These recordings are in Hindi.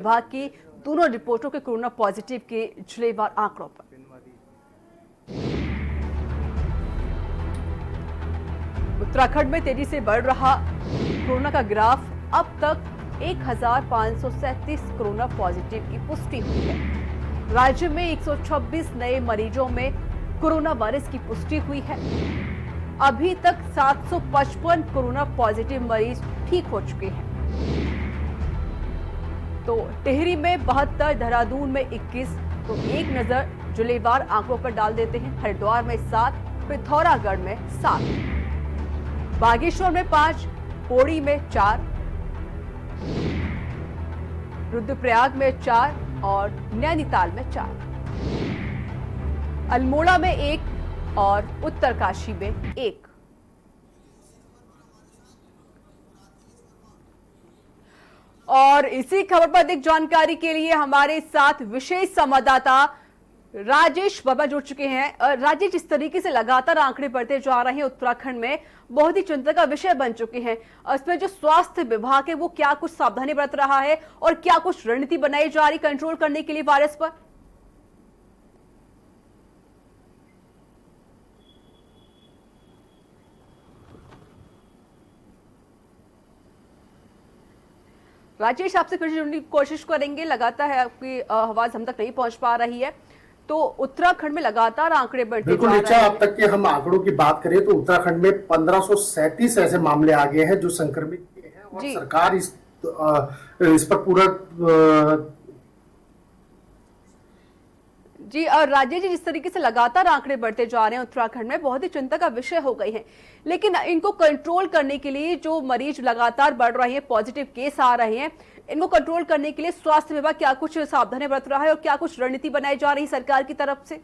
विभाग की दोनों रिपोर्टों के कोरोना पॉजिटिव के जिलेवार आंकड़ों पर। उत्तराखंड में तेजी से बढ़ रहा कोरोना का ग्राफ। अब तक 1537 कोरोना पॉजिटिव की पुष्टि हुई है। राज्य में 126 नए मरीजों में कोरोना वायरस की पुष्टि हुई है। अभी तक 755 कोरोना पॉजिटिव मरीज ठीक हो चुके हैं। तो टिहरी में 72, देहरादून में 21। तो एक नजर जिलेवार आंकड़ों पर डाल देते हैं। हरिद्वार में 7, पिथौरागढ़ में 7, बागेश्वर में 5, पौड़ी में 4, रुद्रप्रयाग में 4 और नैनीताल में 4, अल्मोड़ा में 1 और उत्तरकाशी में 1। और इसी खबर पर अधिक जानकारी के लिए हमारे साथ विशेष संवाददाता राजेश बाबा जुड़ चुके हैं। राजेश, जिस तरीके से लगातार आंकड़े बढ़ते जा रहे हैं उत्तराखंड में, बहुत ही चिंता का विषय बन चुके हैं। इसमें जो स्वास्थ्य विभाग है वो क्या कुछ सावधानी बरत रहा है और क्या कुछ रणनीति बनाई जा रही कंट्रोल करने के लिए वायरस पर? राजेश, आपसे फिर जुड़ने की कोशिश करेंगे। लगातार है आपकी आवाज हम तक नहीं पहुंच पा रही है। तो उत्तराखंड में लगातार आंकड़े बढ़ते जा रहे हैं। अब तक के हम आंकड़ों की बात करें तो उत्तराखंड में 1537 ऐसे मामले आ गए हैं जो संक्रमित के हैं और सरकार इस पर पूरा जी। और राजेश जी, जिस तरीके से लगातार आंकड़े बढ़ते जा रहे हैं उत्तराखंड में, बहुत ही चिंता का विषय हो गई है। लेकिन इनको कंट्रोल करने के लिए जो मरीज लगातार बढ़ रहे हैं, पॉजिटिव केस आ रहे हैं, इनको कंट्रोल करने के लिए स्वास्थ्य विभाग क्या कुछ सावधानी बरत रहा है और क्या कुछ रणनीति बनाई जा रही है सरकार की तरफ से?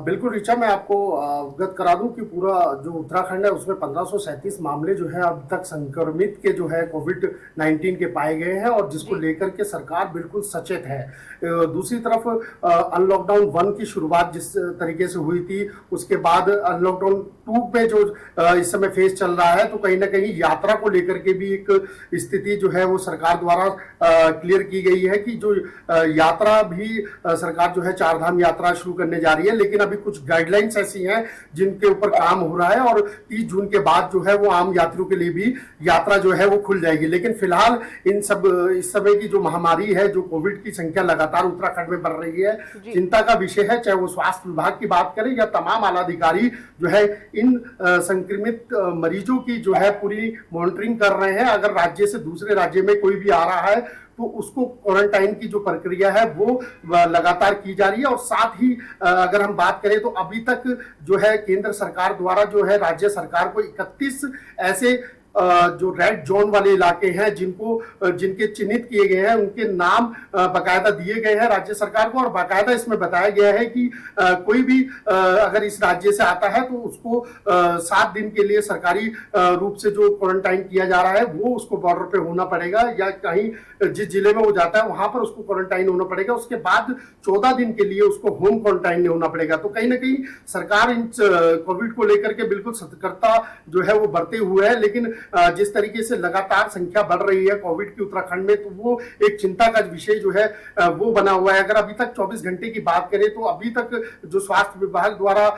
बिल्कुल ऋचा, मैं आपको अवगत करा दूं कि पूरा जो उत्तराखंड है उसमें 1537 मामले जो है अब तक संक्रमित के जो है कोविड-19 के पाए गए हैं और जिसको लेकर के सरकार बिल्कुल सचेत है। दूसरी तरफ अनलॉकडाउन 1 की शुरुआत जिस तरीके से हुई थी, उसके बाद अनलॉकडाउन 2 पे जो इस समय फेज चल रहा है, तो कहीं ना कहीं यात्रा को लेकर के भी एक स्थिति जो है वो सरकार द्वारा क्लियर की गई है कि जो यात्रा भी सरकार जो है 4 धाम यात्रा शुरू करने जा रही है। लेकिन अभी कुछ गाइडलाइंस ऐसी हैं जिनके ऊपर काम हो रहा है और 30 जून के बाद जो है वो आम यात्रियों के लिए भी यात्रा जो है वो खुल जाएगी। लेकिन फिलहाल इस समय की जो महामारी है, जो कोविड की संख्या लगातार उत्तराखंड में बढ़ रही है, चिंता का विषय है। चाहे वो स्वास्थ्य विभाग की बात करें या तमाम आला अधिकारी जो है इन संक्रमित मरीजों की जो है पूरी मॉनिटरिंग कर रहे हैं। अगर राज्य से दूसरे राज्य में कोई भी आ रहा है तो उसको क्वारंटाइन की जो प्रक्रिया है वो लगातार की जा रही है। और साथ ही अगर हम बात करें तो अभी तक जो है केंद्र सरकार द्वारा जो है राज्य सरकार को 31 ऐसे जो रेड जोन वाले इलाके हैं जिनके चिन्हित किए गए हैं, उनके नाम बाकायदा दिए गए हैं राज्य सरकार को। और बाकायदा इसमें बताया गया है कि कोई भी अगर इस राज्य से आता है तो उसको 7 दिन के लिए सरकारी रूप से जो क्वारंटाइन किया जा रहा है वो उसको बॉर्डर पे होना पड़ेगा, या कहीं जिस जिले में वो जाता है वहां पर उसको क्वारंटाइन होना पड़ेगा। उसके बाद 14 दिन के लिए उसको होम क्वारंटाइन होना पड़ेगा। तो कहीं ना कहीं सरकार इन कोविड को लेकर के बिल्कुल सतर्कता जो है वो बरते हुए है। लेकिन जिस तरीके से लगातार संख्या बढ़ रही है कोविड की उत्तराखंड में, तो वो एक चिंता का विषय जो है वो बना हुआ है। अगर अभी तक 24 घंटे की बात करें तो अभी तक जो स्वास्थ्य विभाग द्वारा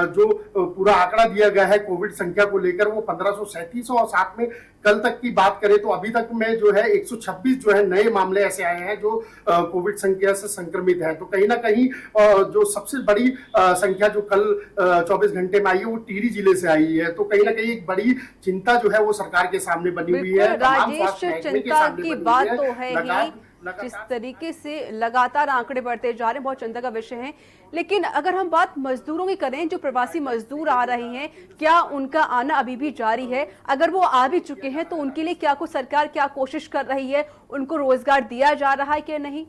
जो पूरा आंकड़ा दिया गया है कोविड संख्या को लेकर वो 1537, और साथ में कल तक की बात करें तो अभी तक में जो है 126 जो है नए मामले ऐसे आए हैं जो कोविड संख्या से संक्रमित है। तो कहीं ना कहीं जो सबसे बड़ी संख्या जो कल 24 घंटे में आई है वो टिहरी जिले से आई है। तो कहीं ना कहीं एक बड़ी चिंता जो है वो सरकार के सामने बनी हुई है। राजेश, चिंता की बात तो है ही, जिस तरीके से लगातार आंकड़े बढ़ते जा रहे हैं, बहुत चिंता का विषय है। लेकिन अगर हम बात मजदूरों की करें, जो प्रवासी मजदूर आ रहे हैं, क्या उनका आना अभी भी जारी है? अगर वो आ भी चुके हैं तो उनके लिए क्या कुछ सरकार क्या कोशिश कर रही है? उनको रोजगार दिया जा रहा है कि नहीं?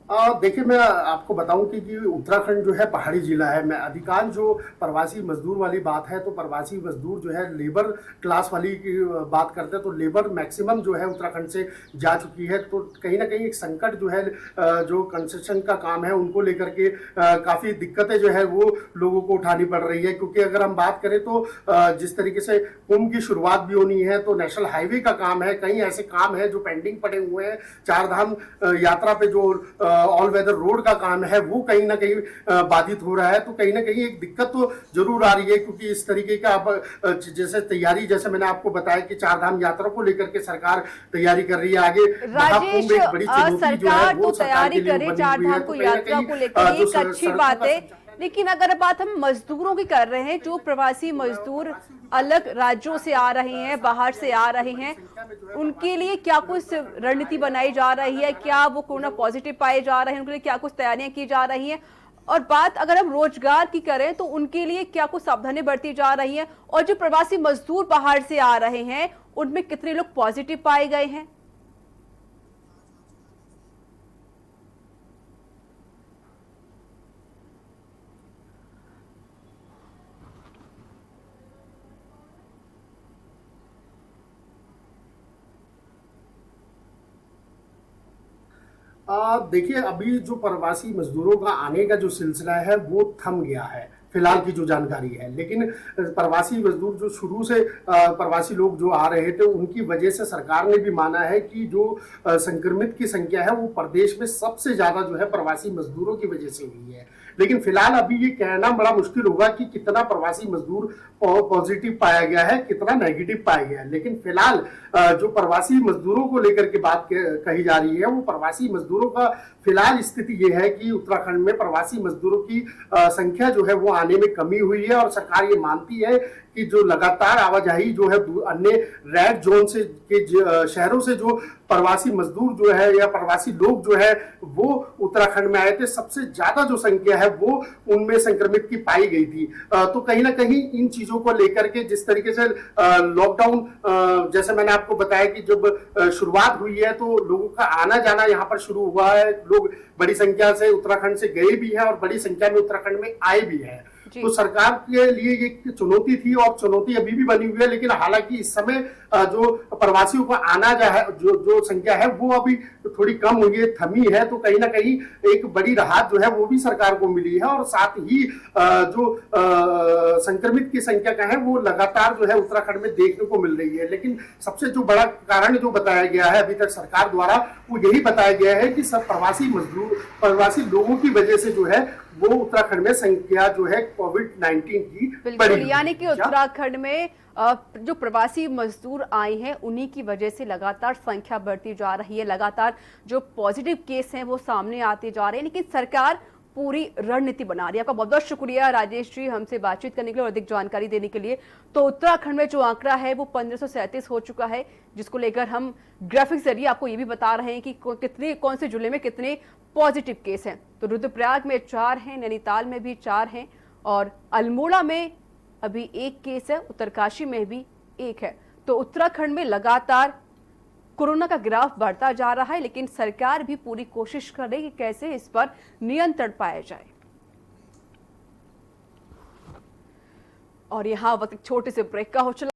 देखिए, मैं आपको बताऊं कि उत्तराखंड जो है पहाड़ी जिला है। मैं अधिकांश जो प्रवासी मजदूर वाली बात है, तो प्रवासी मजदूर जो है लेबर क्लास वाली की बात करते हैं, तो लेबर मैक्सिमम जो है उत्तराखंड से जा चुकी है। तो कहीं ना कहीं एक संकट जो है, जो कंस्ट्रक्शन का काम है उनको लेकर के काफ़ी दिक्कतें जो है वो लोगों को उठानी पड़ रही है। क्योंकि अगर हम बात करें तो जिस तरीके से कुंभ की शुरुआत भी होनी है, तो नेशनल हाईवे का काम है, कई ऐसे काम है जो पेंडिंग पड़े हुए हैं। चार धाम यात्रा पे जो ऑल वेदर रोड का काम है वो कहीं ना कहीं बाधित हो रहा है। तो कहीं ना कहीं एक दिक्कत तो जरूर आ रही है, क्योंकि इस तरीके का अब जैसे तैयारी, जैसे मैंने आपको बताया कि चार धाम यात्रा को लेकर के सरकार तैयारी कर रही है। आगे राजेश, एक बड़ी चुनौती जो है सरकार वो तो सरकार तैयारी के लिए करे बनी चार हुई है। धाम तो को कहीं ना यात्रा कहीं को लेकर जो एक अच्छी सड़कों बात का है, लेकिन अगर बात हम मजदूरों की कर रहे हैं, जो प्रवासी मजदूर अलग राज्यों से आ रहे हैं, बाहर से आ रहे हैं, उनके लिए क्या कुछ रणनीति बनाई जा रही है? क्या वो कोरोना पॉजिटिव पाए जा रहे हैं? उनके लिए क्या कुछ तैयारियां की जा रही हैं? और बात अगर हम रोजगार की करें तो उनके लिए क्या कुछ सावधानी बरती जा रही है? और जो प्रवासी मजदूर बाहर से आ रहे हैं उनमें कितने लोग पॉजिटिव पाए गए हैं? देखिए, अभी जो प्रवासी मजदूरों का आने का जो सिलसिला है वो थम गया है फिलहाल की जो जानकारी है। लेकिन प्रवासी मजदूर जो शुरू से प्रवासी लोग जो आ रहे थे, उनकी वजह से सरकार ने भी माना है कि जो संक्रमित की संख्या है वो प्रदेश में सबसे ज्यादा जो है प्रवासी मजदूरों की वजह से हुई है। लेकिन फिलहाल अभी ये कहना बड़ा मुश्किल होगा कि कितना प्रवासी मजदूर पॉजिटिव पाया गया है, कितना नेगेटिव पाया गया है। लेकिन फिलहाल जो प्रवासी मजदूरों को लेकर के बात कही जा रही है, वो प्रवासी मजदूरों का फिलहाल स्थिति ये है कि उत्तराखंड में प्रवासी मजदूरों की संख्या जो है वो आने में कमी हुई है। और सरकार ये मानती है कि जो लगातार आवाजाही जो है अन्य रेड जोन से के शहरों से जो प्रवासी मजदूर जो है या प्रवासी लोग जो है वो उत्तराखंड में आए थे, सबसे ज्यादा जो संख्या है वो उनमें संक्रमित की पाई गई थी। तो कहीं ना कहीं इन चीजों को लेकर के जिस तरीके से लॉकडाउन, जैसे मैंने आपको बताया कि जब शुरुआत हुई है तो लोगों का आना जाना यहाँ पर शुरू हुआ है। लोग बड़ी संख्या से उत्तराखंड से गए भी हैं और बड़ी संख्या में उत्तराखंड में आए भी हैं। तो सरकार के लिए ये चुनौती थी और चुनौती अभी भी बनी हुई है। लेकिन हालांकि इस समय जो प्रवासियों का आना जो संख्या है वो अभी थोड़ी कम हुई है, थमी है। तो कहीं ना कहीं एक बड़ी राहत जो है वो भी सरकार को मिली है। और साथ ही जो संक्रमित की संख्या का है वो लगातार जो है उत्तराखंड में देखने को मिल रही है। लेकिन सबसे जो बड़ा कारण जो बताया गया है अभी तक सरकार द्वारा, वो यही बताया गया है कि सब प्रवासी लोगों की वजह से जो है वो उत्तराखंड में संख्या जो है कोविड-19 की बिल्कुल, यानी कि उत्तराखंड में जो प्रवासी मजदूर आए हैं उन्हीं की वजह से लगातार संख्या बढ़ती जा रही है, लगातार जो पॉजिटिव केस हैं वो सामने आते जा रहे हैं। लेकिन सरकार पूरी रणनीति बना रही है। आपका बहुत बहुत शुक्रिया राजेश जी, हमसे बातचीत करने के लिए और अधिक जानकारी देने के लिए। तो उत्तराखंड में जो आंकड़ा है वो 1537 हो चुका है, जिसको लेकर हम ग्राफिक जरिए आपको ये भी बता रहे हैं कि कौन से जिले में कितने पॉजिटिव केस हैं। तो रुद्रप्रयाग में 4 हैं, नैनीताल में भी 4 हैं और अल्मोड़ा में अभी 1 केस है, उत्तरकाशी में भी 1 है। तो उत्तराखंड में लगातार कोरोना का ग्राफ बढ़ता जा रहा है, लेकिन सरकार भी पूरी कोशिश कर रही है कि कैसे इस पर नियंत्रण पाया जाए। और यहाँ वक्त छोटे से ब्रेक का हो चला।